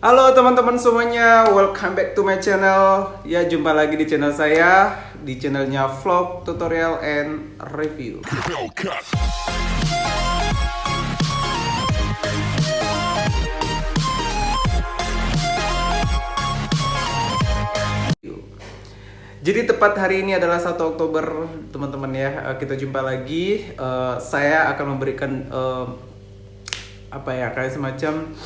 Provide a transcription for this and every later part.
Halo teman-teman semuanya, welcome back to my channel. Ya, jumpa lagi di channel saya, di channelnya Vlog, Tutorial, and Review. Jadi tepat hari ini adalah 1 Oktober teman-teman ya, kita jumpa lagi. Saya akan memberikan kayak semacam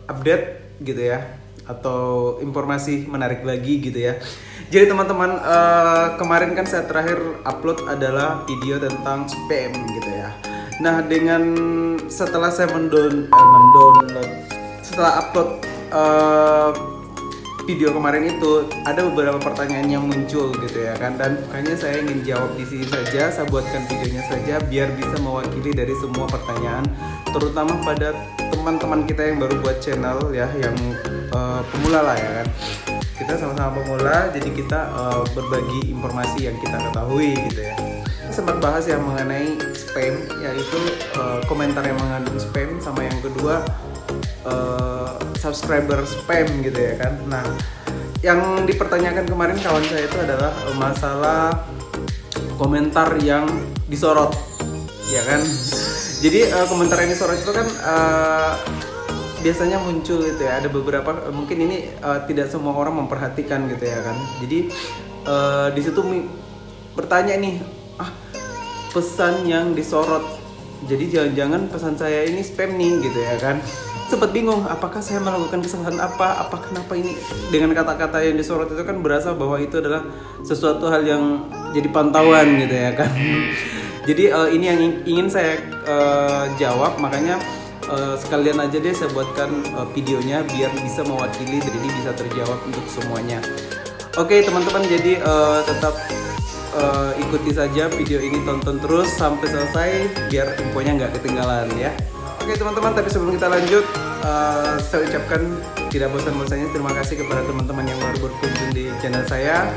update gitu ya, atau informasi menarik lagi gitu ya. Jadi teman-teman, kemarin kan saya terakhir upload adalah video tentang spam gitu ya. Nah, setelah saya setelah upload video kemarin itu, ada beberapa pertanyaan yang muncul gitu ya kan, dan makanya saya ingin jawab di sini saja. Saya buatkan videonya saja biar bisa mewakili dari semua pertanyaan, terutama pada teman-teman kita yang baru buat channel ya, yang pemula lah ya kan. Kita sama-sama pemula, jadi kita berbagi informasi yang kita ketahui gitu ya. Sempat bahas yang mengenai spam, yaitu komentar yang mengandung spam, sama yang kedua subscriber spam gitu ya kan. Nah, yang dipertanyakan kemarin kawan saya itu adalah masalah komentar yang disorot ya kan. Jadi komentar yang disorot itu kan biasanya muncul gitu ya. Ada beberapa, mungkin ini tidak semua orang memperhatikan gitu ya kan. Jadi di situ bertanya nih, pesan yang disorot, jadi jangan-jangan pesan saya ini spam nih gitu ya kan. Sempat bingung, apakah saya melakukan kesalahan apa kenapa ini, dengan kata-kata yang disorot itu kan berasa bahwa itu adalah sesuatu hal yang jadi pantauan gitu ya kan. Jadi ini yang ingin saya jawab, makanya sekalian aja deh saya buatkan videonya biar bisa mewakili, jadi bisa terjawab untuk semuanya. Oke teman-teman, jadi tetap ikuti saja video ini, tonton terus sampai selesai biar infonya nggak ketinggalan ya. Oke teman-teman, tapi sebelum kita lanjut, saya ucapkan tidak bosan-bosannya terima kasih kepada teman-teman yang baru berkunjung di channel saya.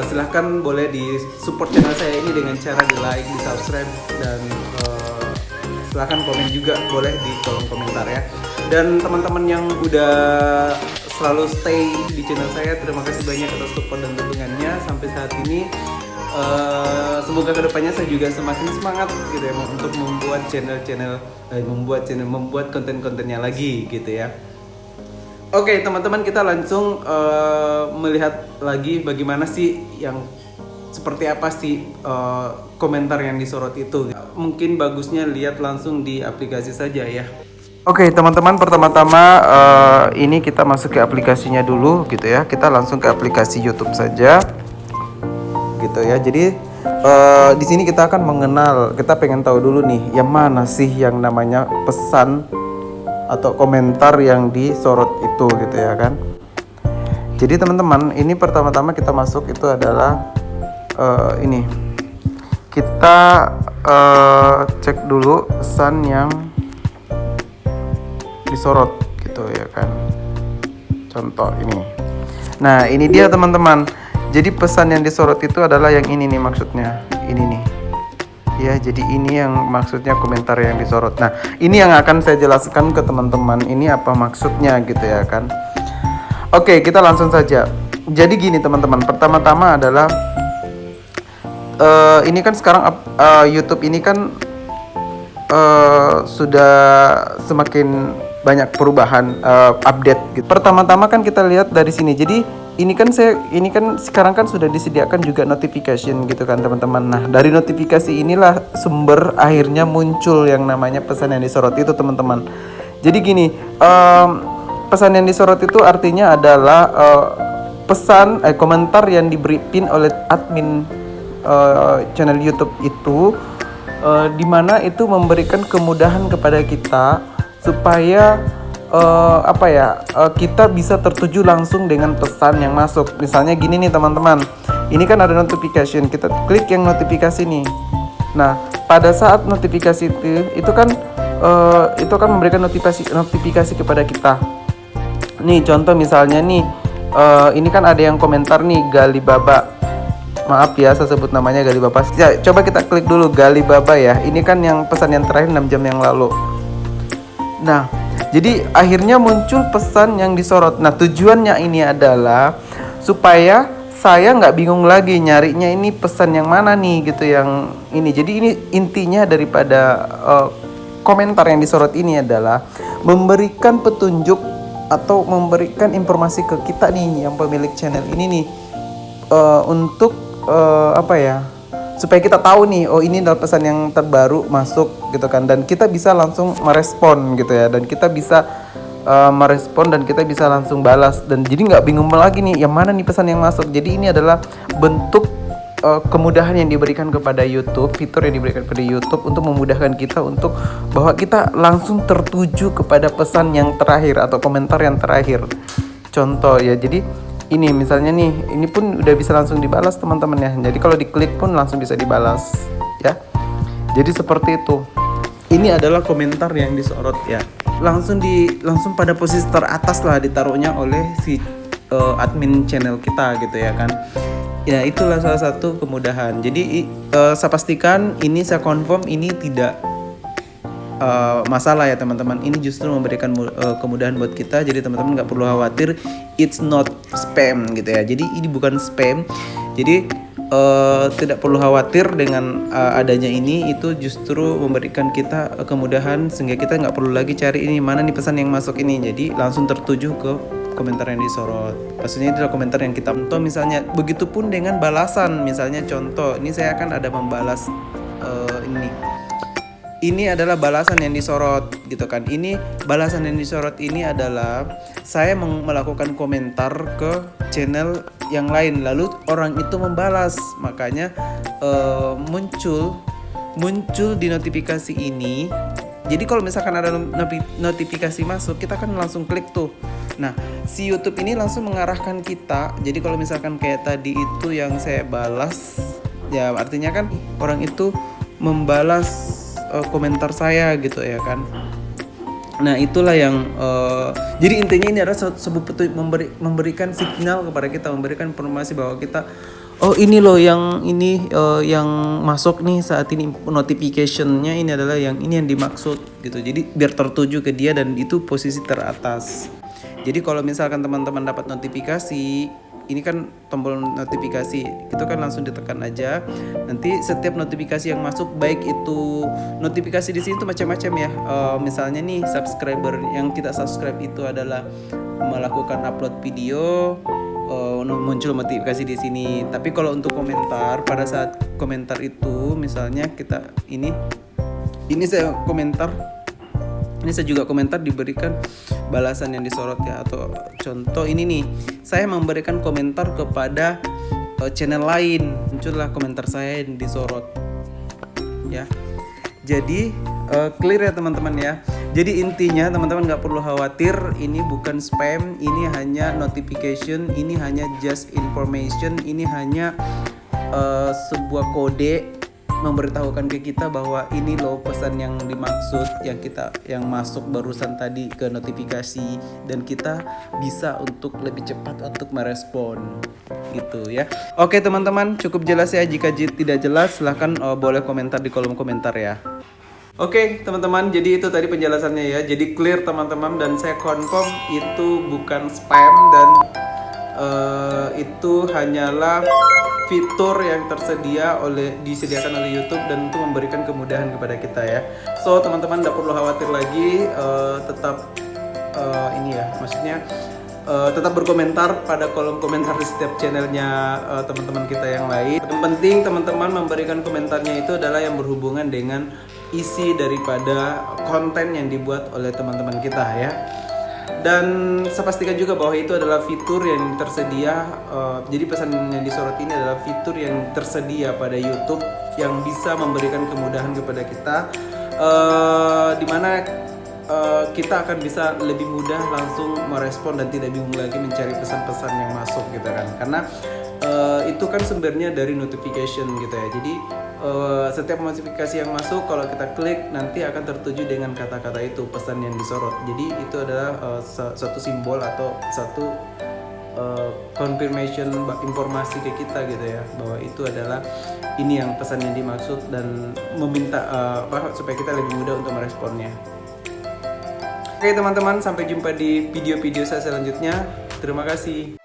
Silahkan boleh di support channel saya ini dengan cara di like, di subscribe, dan silahkan komen juga boleh di kolom komentar ya. Dan teman-teman yang udah selalu stay di channel saya, terima kasih banyak atas support dan dukungannya sampai saat ini. Semoga kedepannya saya juga semakin semangat gitu ya untuk membuat konten-kontennya lagi gitu ya. Oke teman-teman, kita langsung melihat lagi bagaimana sih seperti apa sih komentar yang disorot itu. Mungkin bagusnya lihat langsung di aplikasi saja ya. Oke teman-teman, pertama-tama ini kita masuk ke aplikasinya dulu gitu ya. Kita langsung ke aplikasi YouTube saja gitu ya. Jadi di sini kita akan kita pengen tahu dulu nih, yang mana sih yang namanya pesan atau komentar yang disorot itu gitu ya kan. Jadi teman-teman, ini pertama-tama kita masuk itu adalah ini. Kita cek dulu pesan yang disorot gitu ya kan. Contoh ini. Nah, ini dia teman-teman. Jadi pesan yang disorot itu adalah yang ini nih maksudnya. Ini nih. Ya, jadi ini yang maksudnya komentar yang disorot. Nah, ini yang akan saya jelaskan ke teman-teman. Ini apa maksudnya gitu ya kan. Oke, kita langsung saja. Jadi gini teman-teman. Pertama-tama adalah ini kan sekarang YouTube ini kan sudah semakin banyak perubahan, update gitu. Pertama-tama kan kita lihat dari sini. Jadi ini kan sekarang kan sudah disediakan juga notification gitu kan teman-teman. Nah, dari notifikasi inilah sumber akhirnya muncul yang namanya pesan yang disorot itu teman-teman. Jadi gini, pesan yang disorot itu artinya adalah komentar yang diberi pin oleh admin channel YouTube itu, dimana itu memberikan kemudahan kepada kita supaya kita bisa tertuju langsung dengan pesan yang masuk. Misalnya gini nih teman-teman, ini kan ada notification, kita klik yang notifikasi nih. Nah, pada saat notifikasi itu kan memberikan notifikasi kepada kita. Nih contoh misalnya nih, ini kan ada yang komentar nih, Galibaba. Maaf ya, saya sebut namanya Galibaba. Ya, coba kita klik dulu Galibaba ya. Ini kan yang pesan yang terakhir 6 jam yang lalu. Nah, Jadi akhirnya muncul pesan yang disorot. Nah, tujuannya ini adalah supaya saya nggak bingung lagi nyarinya ini pesan yang mana nih gitu, yang ini. Jadi ini intinya daripada komentar yang disorot ini adalah memberikan petunjuk atau memberikan informasi ke kita nih yang pemilik channel ini nih, untuk apa ya, supaya kita tahu nih, oh ini adalah pesan yang terbaru masuk gitu kan, dan kita bisa langsung merespon gitu ya, dan kita bisa merespon dan kita bisa langsung balas, dan jadi nggak bingung lagi nih yang mana nih pesan yang masuk. Jadi ini adalah bentuk kemudahan yang diberikan kepada YouTube, fitur yang diberikan kepada YouTube untuk memudahkan kita untuk bahwa kita langsung tertuju kepada pesan yang terakhir atau komentar yang terakhir. Contoh ya, jadi ini misalnya nih, ini pun udah bisa langsung dibalas teman-teman ya. Jadi kalau diklik pun langsung bisa dibalas ya. Jadi seperti itu. Ini adalah komentar yang disorot ya. Langsung pada posisi teratas lah ditaruhnya oleh si admin channel kita gitu ya kan. Ya itulah salah satu kemudahan. Jadi saya pastikan ini, saya confirm ini tidak masalah ya teman-teman. Ini justru memberikan kemudahan buat kita. Jadi teman-teman nggak perlu khawatir, it's not spam gitu ya. Jadi ini bukan spam. Jadi tidak perlu khawatir dengan adanya ini. Itu justru memberikan kita kemudahan sehingga kita nggak perlu lagi cari ini mana nih pesan yang masuk ini. Jadi langsung tertuju ke komentar yang disorot. Maksudnya itu adalah komentar yang kita contoh misalnya. Begitupun dengan balasan. Misalnya contoh, ini saya akan ada membalas ini. Ini adalah balasan yang disorot gitu kan. Ini balasan yang disorot ini adalah saya melakukan komentar ke channel yang lain, lalu orang itu membalas. Makanya muncul di notifikasi ini. Jadi kalau misalkan ada notifikasi masuk, kita kan langsung klik tuh. Nah, si YouTube ini langsung mengarahkan kita. Jadi kalau misalkan kayak tadi itu yang saya balas, ya artinya kan orang itu membalas komentar saya gitu ya kan. Nah itulah yang jadi intinya ini adalah sebuah memberikan signal kepada kita, memberikan informasi bahwa kita, oh ini loh yang ini yang masuk nih saat ini, notification-nya ini adalah yang ini yang dimaksud gitu. Jadi biar tertuju ke dia dan itu posisi teratas. Jadi kalau misalkan teman-teman dapat notifikasi, ini kan tombol notifikasi, itu kan langsung ditekan aja. Nanti setiap notifikasi yang masuk, baik itu notifikasi di sini tuh macam-macam ya. Misalnya nih subscriber yang kita subscribe itu adalah melakukan upload video, muncul notifikasi di sini. Tapi kalau untuk komentar, pada saat komentar itu misalnya kita ini saya komentar, ini saya juga komentar diberikan balasan yang disorot ya. Atau contoh ini nih, saya memberikan komentar kepada channel lain, muncullah komentar saya yang disorot ya. Jadi clear ya teman-teman ya. Jadi intinya teman-teman nggak perlu khawatir, ini bukan spam, ini hanya notification, ini hanya just information, ini hanya sebuah kode memberitahukan ke kita bahwa ini loh pesan yang dimaksud, yang masuk barusan tadi ke notifikasi, dan kita bisa untuk lebih cepat untuk merespon gitu ya. Oke teman-teman, cukup jelas ya. Jika tidak jelas silahkan boleh komentar di kolom komentar ya. Oke teman-teman, jadi itu tadi penjelasannya ya. Jadi clear teman-teman, dan saya confirm itu bukan spam, dan itu hanyalah fitur yang disediakan oleh YouTube, dan itu memberikan kemudahan kepada kita ya. So teman-teman tidak perlu khawatir lagi, tetap ini ya, maksudnya tetap berkomentar pada kolom komentar di setiap channelnya teman-teman kita yang lain. Yang penting teman-teman memberikan komentarnya itu adalah yang berhubungan dengan isi daripada konten yang dibuat oleh teman-teman kita ya. Dan saya pastikan juga bahwa itu adalah fitur yang tersedia. Jadi pesan yang disorot ini adalah fitur yang tersedia pada YouTube yang bisa memberikan kemudahan kepada kita, dimana kita akan bisa lebih mudah langsung merespon dan tidak bingung lagi mencari pesan-pesan yang masuk gitu kan. Karena itu kan sumbernya dari notification gitu ya. Jadi setiap notifikasi yang masuk, kalau kita klik nanti akan tertuju dengan kata-kata itu, pesan yang disorot. Jadi itu adalah satu simbol atau satu confirmation informasi ke kita gitu ya, bahwa itu adalah ini yang pesan yang dimaksud, dan meminta supaya kita lebih mudah untuk meresponnya. Oke teman-teman, sampai jumpa di video-video saya selanjutnya. Terima kasih.